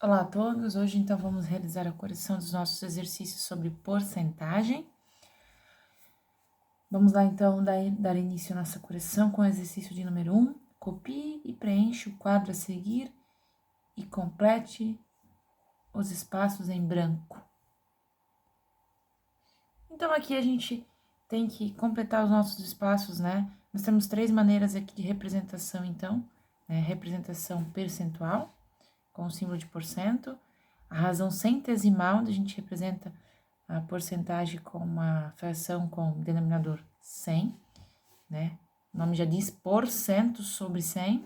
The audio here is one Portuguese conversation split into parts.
Olá a todos, hoje então vamos realizar a correção dos nossos exercícios sobre porcentagem. Vamos lá então dar início à nossa correção com o exercício de número 1. Copie e preencha o quadro a seguir e complete os espaços em branco. Então aqui a gente tem que completar os nossos espaços, né? Nós temos 3 maneiras aqui de representação então, né? Representação percentual, com o símbolo de porcento, a razão centesimal, onde a gente representa a porcentagem com uma fração com denominador 100, né? O nome já diz porcento sobre 100,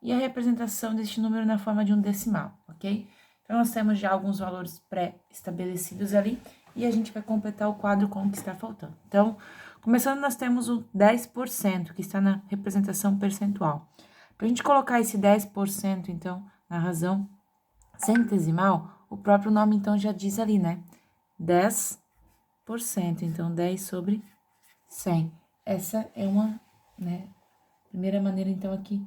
e a representação deste número na forma de um decimal, ok? Então, nós temos já alguns valores pré-estabelecidos ali, e a gente vai completar o quadro com o que está faltando. Então, começando, nós temos o 10%, que está na representação percentual. Para a gente colocar esse 10%, então, na razão centesimal, o próprio nome, então, já diz ali, né? 10%, então 10 sobre 100. Essa é uma, né, primeira maneira, então, aqui,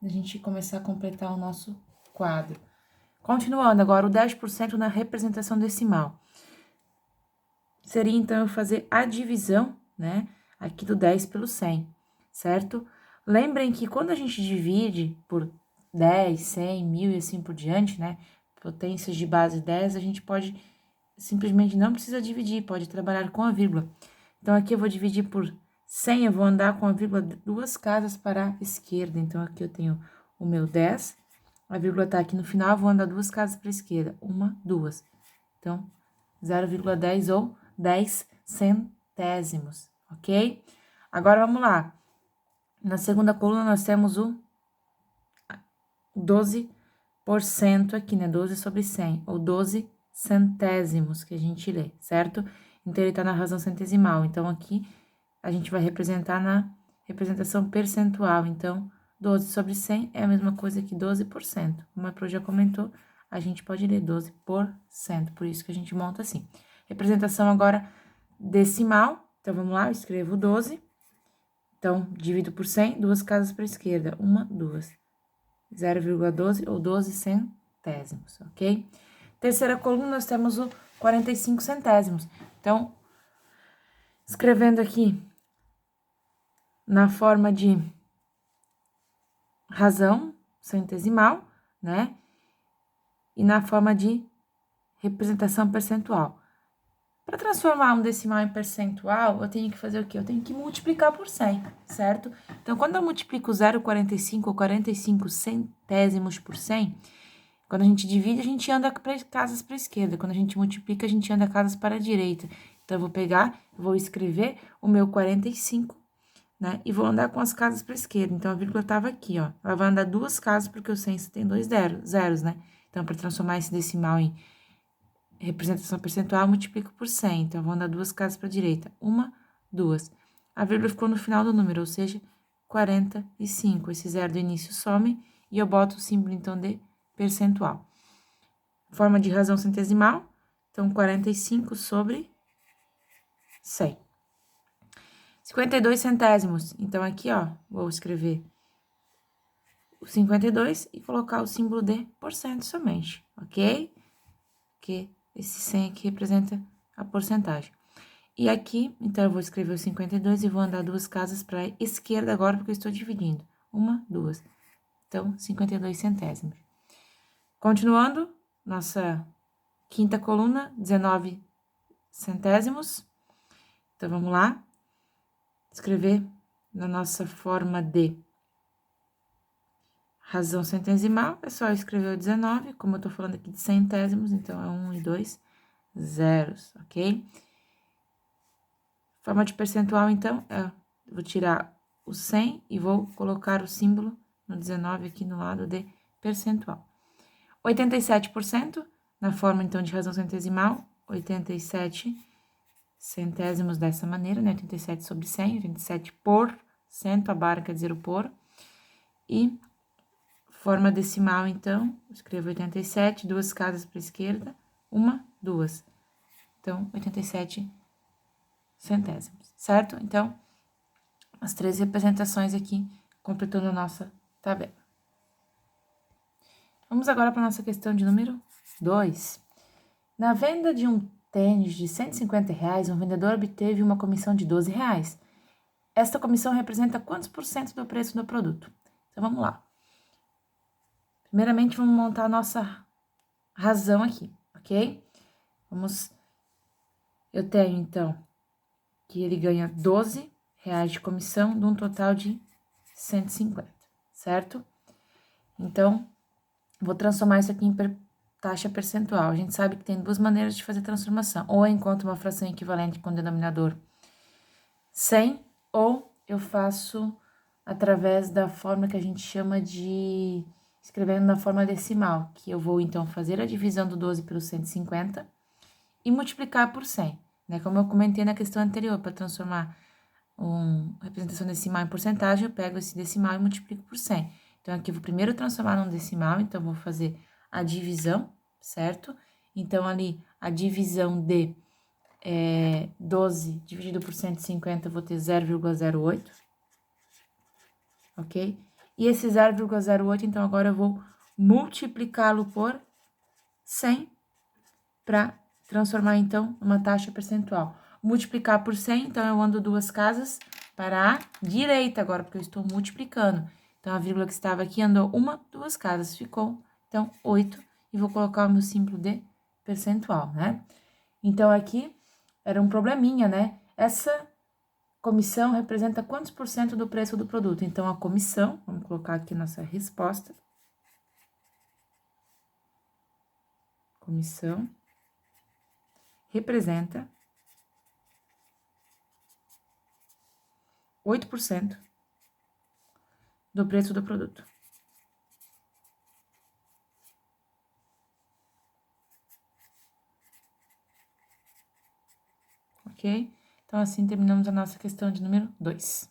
da gente começar a completar o nosso quadro. Continuando, agora, o 10% na representação decimal. Seria, então, eu fazer a divisão, né, aqui do 10 pelo 100, certo? Lembrem que quando a gente divide por 10, 100, 1000 e assim por diante, né, potências de base 10, a gente pode simplesmente não precisa dividir, pode trabalhar com a vírgula. Então, aqui eu vou dividir por 100, eu vou andar com a vírgula 2 casas para a esquerda. Então, aqui eu tenho o meu 10, a vírgula tá aqui no final, eu vou andar 2 casas para a esquerda. 1, 2. Então, 0,10 ou 10 centésimos, ok? Agora, vamos lá. Na segunda coluna, nós temos o 12% aqui, né? 12 sobre 100, ou 12 centésimos que a gente lê, certo? Então, ele tá na razão centesimal. Então, aqui, a gente vai representar na representação percentual. Então, 12 sobre 100 é a mesma coisa que 12%. Como a Pro já comentou, a gente pode ler 12%. Por isso que a gente monta assim. Representação agora decimal. Então, vamos lá, eu escrevo 12. Então, divido por 100, 2 casas para a esquerda. 1, 2. 0,12 ou 12 centésimos, ok? Terceira coluna, nós temos o 45 centésimos. Então, escrevendo aqui na forma de razão centesimal, né? E na forma de representação percentual. Para transformar um decimal em percentual, eu tenho que fazer o quê? Eu tenho que multiplicar por 100, certo? Então, quando eu multiplico 0,45 ou 45 centésimos por 100, quando a gente divide, a gente anda casas para a esquerda. Quando a gente multiplica, a gente anda casas para a direita. Então, eu vou pegar, vou escrever o meu 45, né? E vou andar com as casas para a esquerda. Então, a vírgula estava aqui, ó. Ela vai andar 2 casas, porque o 100 tem 2 zeros, né? Então, para transformar esse decimal em representação percentual, eu multiplico por 100. Então, eu vou andar 2 casas para a direita. 1, 2. A vírgula ficou no final do número, ou seja, 45. Esse zero do início some e eu boto o símbolo, então, de percentual. Forma de razão centesimal, então, 45 sobre 100. 52 centésimos. Então, aqui, ó, vou escrever o 52 e colocar o símbolo de porcento somente, ok? Porque esse 100 aqui representa a porcentagem. E aqui, então, eu vou escrever o 52 e vou andar 2 casas para a esquerda agora, porque eu estou dividindo. 1, 2. Então, 52 centésimos. Continuando, nossa quinta coluna, 19 centésimos. Então, vamos lá. Escrever na nossa forma de razão centesimal, é só escrever o 19, como eu tô falando aqui de centésimos, então é 1 e 2 zeros, ok? Forma de percentual, então, vou tirar o 100 e vou colocar o símbolo no 19 aqui no lado de percentual. 87%, na forma, então, de razão centesimal, 87 centésimos dessa maneira, né? 87 sobre 100, 87 por cento, a barra quer dizer o por. E forma decimal, então, escrevo 87, 2 casas para a esquerda, 1, 2. Então, 87 centésimos, certo? Então, as 3 representações aqui, completando a nossa tabela. Vamos agora para a nossa questão de número 2. Na venda de um tênis de R$150, um vendedor obteve uma comissão de R$12. Esta comissão representa quantos por cento do preço do produto? Então, vamos lá. Primeiramente, vamos montar a nossa razão aqui, ok? Eu tenho, então, que ele ganha R$12 de comissão, de um total de 150, certo? Então, vou transformar isso aqui em taxa percentual. A gente sabe que tem duas maneiras de fazer transformação. Ou eu encontro uma fração equivalente com denominador 100, ou eu faço através da forma que a gente chama de escrevendo na forma decimal, que eu vou, então, fazer a divisão do 12 pelo 150 e multiplicar por 100, né? Como eu comentei na questão anterior, para transformar uma representação decimal em porcentagem, eu pego esse decimal e multiplico por 100. Então, aqui eu vou primeiro transformar num decimal, então, eu vou fazer a divisão, certo? Então, ali, a divisão de 12 dividido por 150, eu vou ter 0,08, ok? E esse 0,08, então, agora eu vou multiplicá-lo por 100 para transformar, então, numa taxa percentual. Multiplicar por 100, então, eu ando duas casas para a direita agora, porque eu estou multiplicando. Então, a vírgula que estava aqui andou duas casas, ficou, então, 8, e vou colocar o meu símbolo de percentual, né? Então, aqui era um probleminha, né? Essa comissão representa quantos por cento do preço do produto? Então, a comissão, vamos colocar aqui nossa resposta. Comissão representa 8% do preço do produto. Ok? Então, assim terminamos a nossa questão de número 2.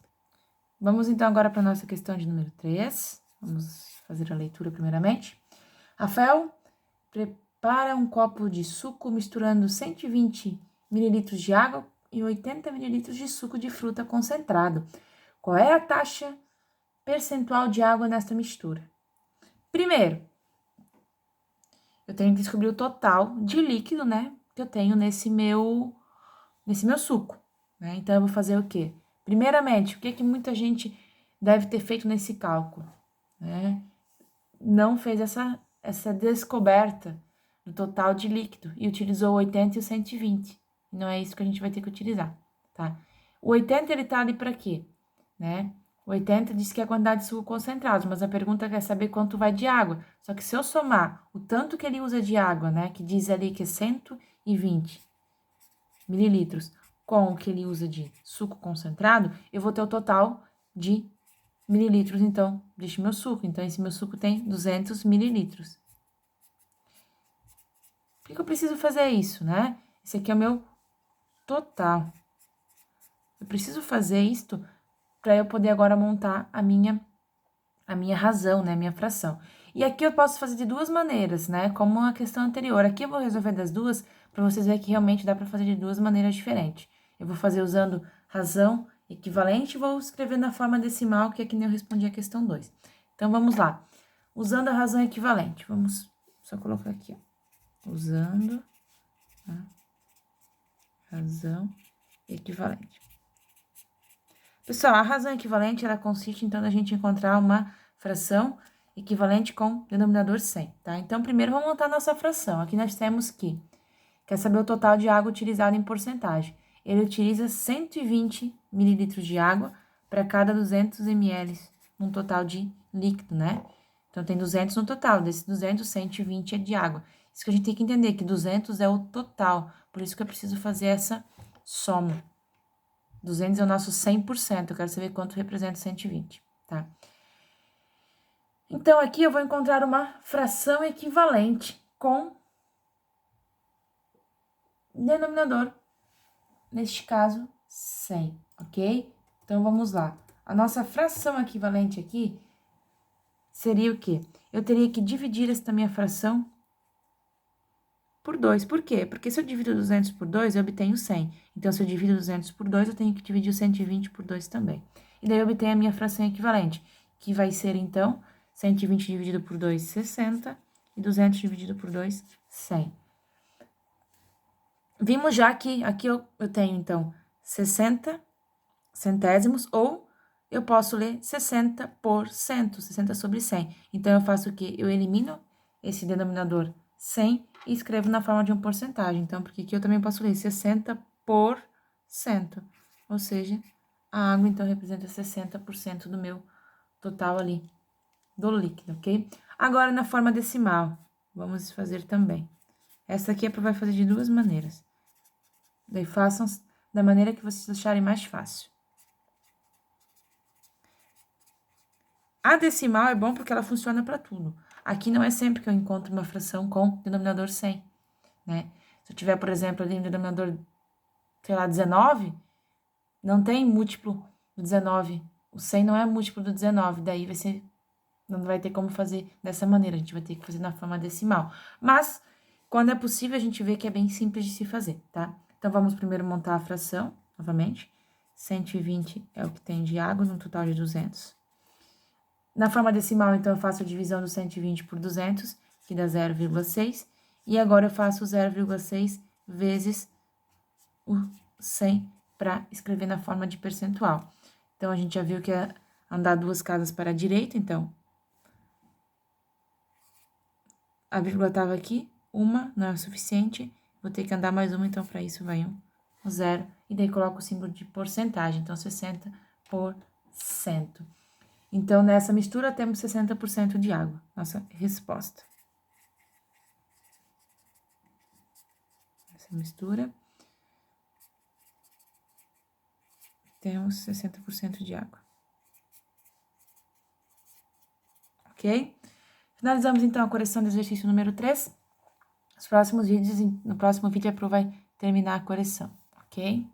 Vamos, então, agora para a nossa questão de número 3. Vamos fazer a leitura primeiramente. Rafael prepara um copo de suco misturando 120 ml de água e 80 ml de suco de fruta concentrado. Qual é a taxa percentual de água nesta mistura? Primeiro, eu tenho que descobrir o total de líquido, né, que eu tenho nesse meu suco, né? Então, eu vou fazer o quê? Primeiramente, o que muita gente deve ter feito nesse cálculo, né? Não fez essa descoberta do total de líquido e utilizou o 80 e o 120. Não é isso que a gente vai ter que utilizar, tá? O 80, ele tá ali para quê, né? O 80 diz que é a quantidade de suco concentrado, mas a pergunta quer saber quanto vai de água. Só que se eu somar o tanto que ele usa de água, né, que diz ali que é 120 mililitros, com o que ele usa de suco concentrado, eu vou ter o total de mililitros, então, deste meu suco. Então, esse meu suco tem 200 mililitros. Por que eu preciso fazer isso, né? Esse aqui é o meu total. Eu preciso fazer isto para eu poder agora montar a minha razão, né? Minha fração. E aqui eu posso fazer de duas maneiras, né? Como a questão anterior. Aqui eu vou resolver das duas para vocês verem que realmente dá para fazer de duas maneiras diferentes. Eu vou fazer usando razão equivalente e vou escrever na forma decimal, que é que nem eu respondi a questão 2. Então, vamos lá. Usando a razão equivalente. Vamos só colocar aqui, ó. Usando a razão equivalente. Pessoal, a razão equivalente, ela consiste, então, na gente encontrar uma fração equivalente com denominador 100, tá? Então, primeiro, vamos montar nossa fração. Aqui nós temos que, quer saber o total de água utilizada em porcentagem. Ele utiliza 120 mililitros de água para cada 200 ml, num total de líquido, né? Então, tem 200 no total, desses 200, 120 é de água. Isso que a gente tem que entender, que 200 é o total, por isso que eu preciso fazer essa soma. 200 é o nosso 100%, eu quero saber quanto representa 120, tá? Então, aqui eu vou encontrar uma fração equivalente com denominador, neste caso, 100, ok? Então, vamos lá. A nossa fração equivalente aqui seria o quê? Eu teria que dividir esta minha fração por 2. Por quê? Porque se eu divido 200 por 2, eu obtenho 100. Então, se eu divido 200 por 2, eu tenho que dividir o 120 por 2 também. E daí, eu obtenho a minha fração equivalente, que vai ser, então, 120 dividido por 2, 60. e 200 dividido por 2, 100. Vimos já que aqui eu tenho, então, 60 centésimos, ou eu posso ler 60%, 60 sobre 100. Então, eu faço o quê? Eu elimino esse denominador 100 e escrevo na forma de uma porcentagem. Então, porque aqui eu também posso ler 60%, ou seja, a água, então, representa 60% do meu total ali, do líquido, ok? Agora, na forma decimal, vamos fazer também. Essa aqui vai fazer de duas maneiras. Daí, façam da maneira que vocês acharem mais fácil. A decimal é bom porque ela funciona para tudo. Aqui não é sempre que eu encontro uma fração com denominador 100, né? Se eu tiver, por exemplo, ali um denominador, sei lá, 19, não tem múltiplo do 19. O 100 não é múltiplo do 19, daí não vai ter como fazer dessa maneira, a gente vai ter que fazer na forma decimal. Mas, quando é possível, a gente vê que é bem simples de se fazer, tá? Então, vamos primeiro montar a fração, novamente. 120 é o que tem de água, num total de 200. Na forma decimal, então, eu faço a divisão do 120 por 200, que dá 0,6. E agora eu faço 0,6 vezes o 100 para escrever na forma de percentual. Então, a gente já viu que é andar 2 casas para a direita, então, a vírgula estava aqui, uma não é o suficiente, vou ter que andar mais uma, então, para isso vai um zero, e daí coloco o símbolo de porcentagem, então, 60%. Então, nessa mistura, temos 60% de água, nossa resposta. Essa mistura, temos 60% de água. Ok? Finalizamos, então, a correção do exercício número 3. No próximo vídeo, a Pro vai terminar a correção, ok?